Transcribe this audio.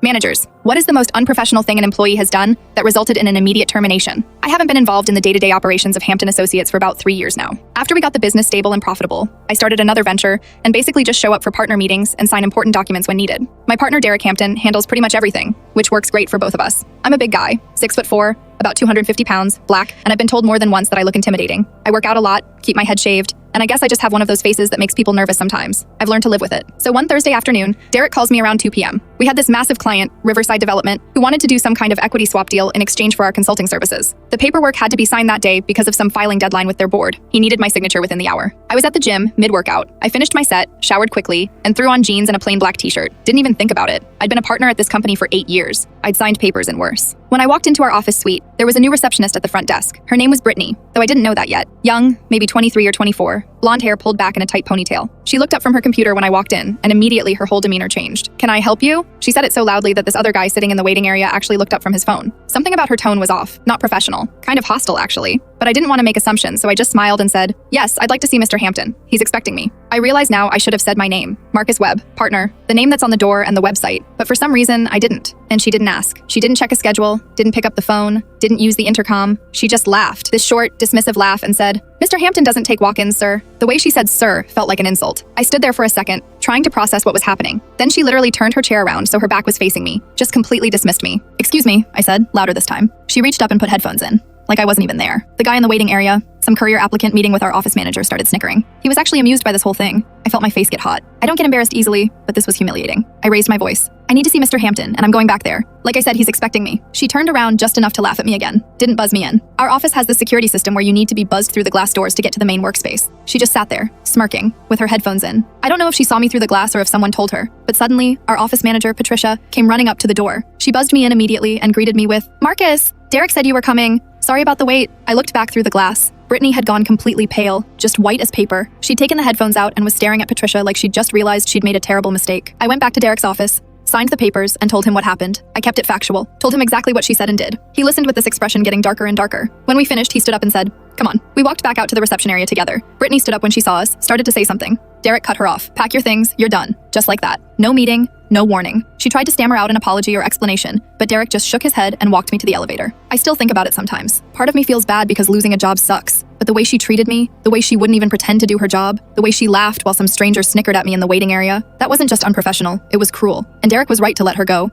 Managers, what is the most unprofessional thing an employee has done that resulted in an immediate termination? I haven't been involved in the day-to-day operations of Hampton Associates for about 3 years now. After we got the business stable and profitable, I started another venture and basically just show up for partner meetings and sign important documents when needed. My partner Derek Hampton handles pretty much everything, which works great for both of us. I'm a big guy, 6'4", about 250 pounds, black, and I've been told more than once that I look intimidating. I work out a lot, keep my head shaved, and I guess I just have one of those faces that makes people nervous sometimes. I've learned to live with it. So one Thursday afternoon, Derek calls me around 2 p.m. We had this massive client, Riverside Development, who wanted to do some kind of equity swap deal in exchange for our consulting services. The paperwork had to be signed that day because of some filing deadline with their board. He needed my signature within the hour. I was at the gym, mid-workout. I finished my set, showered quickly, and threw on jeans and a plain black t-shirt. Didn't even think about it. I'd been a partner at this company for 8 years. I'd signed papers and worse. When I walked into our office suite, there was a new receptionist at the front desk. Her name was Brittany, though I didn't know that yet. Young, maybe 23 or 24, blonde hair pulled back in a tight ponytail. She looked up from her computer when I walked in, and immediately her whole demeanor changed. "Can I help you?" She said it so loudly that this other guy sitting in the waiting area actually looked up from his phone. Something about her tone was off, not professional, kind of hostile actually. But I didn't want to make assumptions, so I just smiled and said, "Yes, I'd like to see Mr. Hampton. He's expecting me." I realize now I should have said my name, Marcus Webb, partner, the name that's on the door and the website, but for some reason I didn't. And she didn't ask. She didn't check a schedule, didn't pick up the phone, didn't use the intercom. She just laughed, this short, dismissive laugh, and said, "Mr. Hampton doesn't take walk-ins, sir." The way she said sir felt like an insult. I stood there for a second, trying to process what was happening. Then she literally turned her chair around so her back was facing me, just completely dismissed me. "Excuse me," I said, louder this time. She reached up and put headphones in, like I wasn't even there. The guy in the waiting area, some career applicant meeting with our office manager, started snickering. He was actually amused by this whole thing. I felt my face get hot. I don't get embarrassed easily, but this was humiliating. I raised my voice. "I need to see Mr. Hampton, and I'm going back there. Like I said, he's expecting me." She turned around just enough to laugh at me again. Didn't buzz me in. Our office has this security system where you need to be buzzed through the glass doors to get to the main workspace. She just sat there, smirking, with her headphones in. I don't know if she saw me through the glass or if someone told her, but suddenly, our office manager, Patricia, came running up to the door. She buzzed me in immediately and greeted me with, "Marcus, Derek said you were coming. Sorry about the wait." I looked back through the glass. Brittany had gone completely pale, just white as paper. She'd taken the headphones out and was staring at Patricia like she'd just realized she'd made a terrible mistake. I went back to Derek's office, signed the papers, and told him what happened. I kept it factual, told him exactly what she said and did. He listened with this expression getting darker and darker. When we finished, he stood up and said, "Come on." We walked back out to the reception area together. Brittany stood up when she saw us, started to say something. Derek cut her off. "Pack your things, you're done." Just like that. No meeting, no warning. She tried to stammer out an apology or explanation, but Derek just shook his head and walked me to the elevator. I still think about it sometimes. Part of me feels bad because losing a job sucks. But the way she treated me, the way she wouldn't even pretend to do her job, the way she laughed while some stranger snickered at me in the waiting area, that wasn't just unprofessional, it was cruel. And Derek was right to let her go.